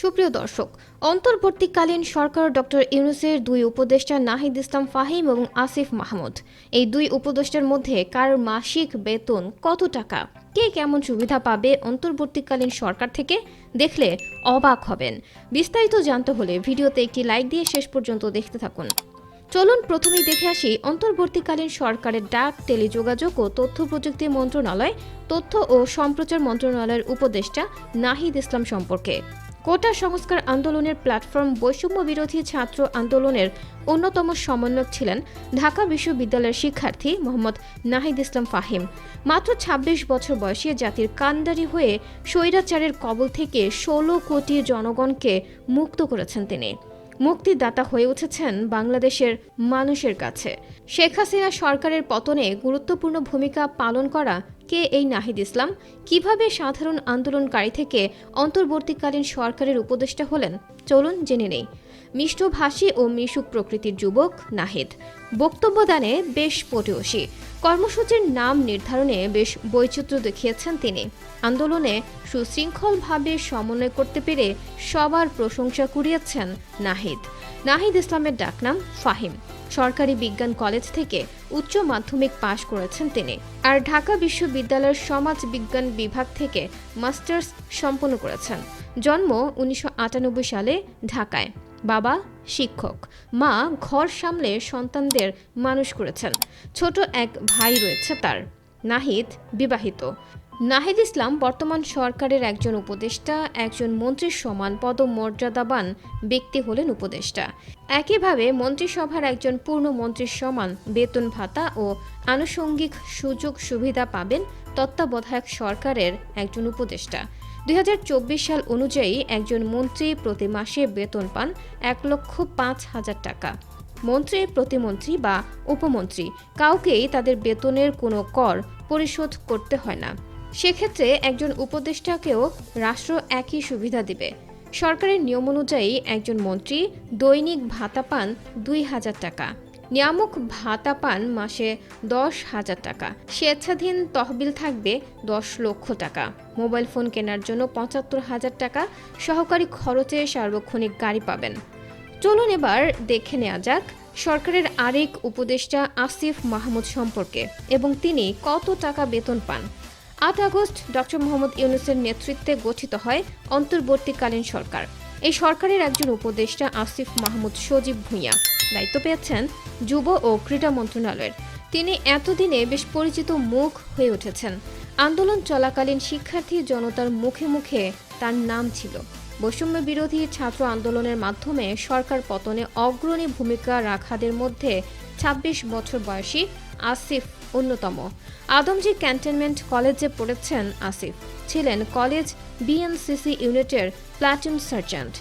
সুপ্রিয় দর্শক, অন্তর্বর্তীকালীন সরকার ডক্টর ইউনূসের দুই উপদেষ্টা নাহিদ ইসলাম ফাহিম এবং আসিফ মাহমুদ, এই দুই উপদেষ্টার মধ্যে কার মাসিক বেতন কত টাকা, কে কেমন সুবিধা পাবে অন্তর্বর্তীকালীন সরকার থেকে, দেখলে অবাক হবেন। বিস্তারিত জানতে হলে ভিডিওতে একটি লাইক দিয়ে শেষ পর্যন্ত দেখতে থাকুন। চলুন প্রথমেই দেখে আসি অন্তর্বর্তীকালীন সরকারের ডাক, টেলিযোগাযোগ ও তথ্য প্রযুক্তি মন্ত্রণালয়, তথ্য ও সম্প্রচার মন্ত্রণালয়ের উপদেষ্টা নাহিদ ইসলাম সম্পর্কে। কোটা সংস্কার আন্দোলনের প্ল্যাটফর্ম বৈষম্য বিরোধী ছাত্র আন্দোলনের অন্যতম সমন্বয়ক ছিলেন ঢাকা বিশ্ববিদ্যালয়ের শিক্ষার্থী মোহাম্মদ নাহিদ ইসলাম ফাহিম। মাত্র ২৬ বছর বয়সে জাতির কাণ্ডারি হয়ে স্বৈরাচারের কবল থেকে ১৬ কোটি জনগণকে মুক্ত করেছেন তিনি। মুক্তিদাতা হয়ে উঠেছেন বাংলাদেশের মানুষের কাছে। শেখ হাসিনা সরকারের পতনে গুরুত্বপূর্ণ ভূমিকা পালন করা কে এই নাহিদ ইসলাম, কিভাবে সাধারণ আন্দোলনকারী থেকে অন্তর্বর্তীকালীন সরকারের উপদেষ্টা হলেন, চলুন জেনে নেই। মিষ্টভাষী ও মিশুক প্রকৃতির যুবক নাহিদ, বক্তব্যদানে বেশ পটুয়সী, কর্মসূচির নাম নির্ধারণে বেশ বৈচিত্র্য দেখিয়েছেন তিনি। আন্দোলনে সুশৃঙ্খলভাবে সমন্বয় করতে পেরে সবার প্রশংসা কুড়িয়েছেন নাহিদ। নাহিদ ইসলামের ডাকনাম ফাহিম। সরকারি বিজ্ঞান কলেজ থেকে উচ্চ মাধ্যমিক পাশ করেছেন তিনি, আর ঢাকা বিশ্ববিদ্যালয়ের সমাজ বিজ্ঞান বিভাগ থেকে মাস্টার্স সম্পন্ন করেছেন। জন্ম ১৯৯৮ সালে ঢাকায়। বাবা শিক্ষক, মা ঘর সামলে সন্তানদের মানুষ করেছেন। ছোট এক ভাই রয়েছে তার। নাহিদ বিবাহিত। নাহিদ ইসলাম বর্তমান সরকারের একজন উপদেষ্টা, একজন মন্ত্রীর সমান পদমর্যাদাবান ব্যক্তি হলেন উপদেষ্টা। একইভাবে মন্ত্রিসভার একজন পূর্ণ মন্ত্রীর সমান বেতন ভাতা ও আনুষঙ্গিক সুযোগ সুবিধা পাবেন তত্ত্বাবধায়ক সরকারের একজন উপদেষ্টা। ২০২৪ সাল অনুযায়ী একজন মন্ত্রী প্রতি মাসে বেতন পান ১,৫,০০০ টাকা। মন্ত্রী, প্রতিমন্ত্রী বা উপমন্ত্রী কাউকেই তাদের বেতনের কোনো কর পরিশোধ করতে হয় না। সেক্ষেত্রে একজন উপদেষ্টাকেও রাষ্ট্র একই সুবিধা দিবে। সরকারের নিয়ম অনুযায়ী একজন মন্ত্রী দৈনিক ভাতা পান ২,০০০ টাকা, নিয়ামক ভাতা পান মাসে ১০,০০০ টাকা, স্বেচ্ছাধীন তহবিল থাকবে ১০ লক্ষ টাকা, মোবাইল ফোন কেনার জন্য ৭৫,০০০ টাকা, সহকারী খরচে সার্বক্ষণিক গাড়ি পাবেন। চলুন এবার দেখে নেওয়া যাক সরকারের আরেক উপদেষ্টা আসিফ মাহমুদ সম্পর্কে এবং তিনি কত টাকা বেতন পান। ৮ আগস্ট ডক্টর মোহাম্মদ ইউনূসের নেতৃত্বে গঠিত হয় অন্তর্বর্তীকালীন সরকার। এই সরকারের একজন উপদেষ্টা আসিফ মাহমুদ সজীব ভূঁইয়া দায়িত্ব পেয়েছেন যুব ও ক্রীড়া মন্ত্রণালয়ের। তিনি এতদিনে বেশ পরিচিত মুখ হয়ে উঠেছেন। আন্দোলন চলাকালীন শিক্ষার্থী জনতার মুখে মুখে তার নাম ছিল। বৈষম্য বিরোধী ছাত্র আন্দোলনের মাধ্যমে সরকার পতনে অগ্রণী ভূমিকা রাখাদের মধ্যে ২৬ বছর বয়সী আসিফ অন্যতম। আদমজী ক্যান্টনমেন্ট কলেজে পড়েছেন আসিফ, ছিলেন কলেজ বিএনসিসি ইউনিটের প্লাটুন সার্জেন্ট।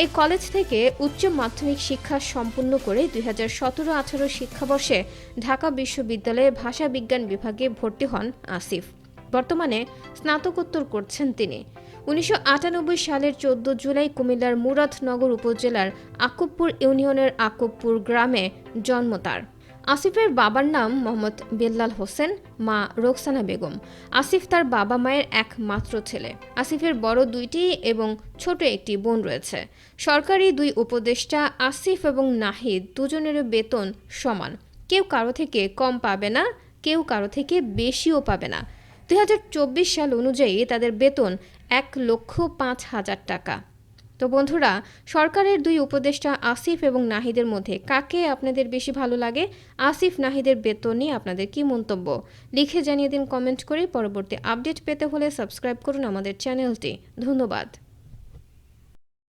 এই কলেজ থেকে উচ্চ মাধ্যমিক শিক্ষা সম্পন্ন করে ২০১৭-১৮ শিক্ষাবর্ষে ঢাকা বিশ্ববিদ্যালয়ে ভাষা বিজ্ঞান বিভাগে ভর্তি হন আসিফ। বর্তমানে স্নাতকোত্তর করছেন তিনি। ১৯৯৮ সালের ১৪ জুলাই কুমিল্লার মুরাদনগর উপজেলার আকুবপুর ইউনিয়নের আকুবপুর গ্রামে জন্ম তার। আসিফের বাবার নাম মোহাম্মদ বেল্লাল হোসেন, মা রোকসানা বেগম। আসিফ তার বাবা মায়ের একমাত্র ছেলে। আসিফের বড় দুইটি এবং ছোট একটি বোন রয়েছে। সরকারি দুই উপদেষ্টা আসিফ এবং নাহিদ দুজনেরও বেতন সমান। কেউ কারো থেকে কম পাবে না, কেউ কারো থেকে বেশিও পাবে না। ২০২৪ সাল অনুযায়ী তাদের বেতন ১,৫,০০০ টাকা। তো বন্ধুরা, সরকারের দুই উপদেষ্টা আসিফ এবং নাহিদের মধ্যে কাকে আপনাদের বেশি ভালো লাগে? আসিফ নাহিদের বেতন নিয়ে আপনাদের কি মন্তব্য লিখে জানিয়ে দিন কমেন্ট করে। পরবর্তী আপডেট পেতে হলে সাবস্ক্রাইব করুন আমাদের চ্যানেলটি। ধন্যবাদ।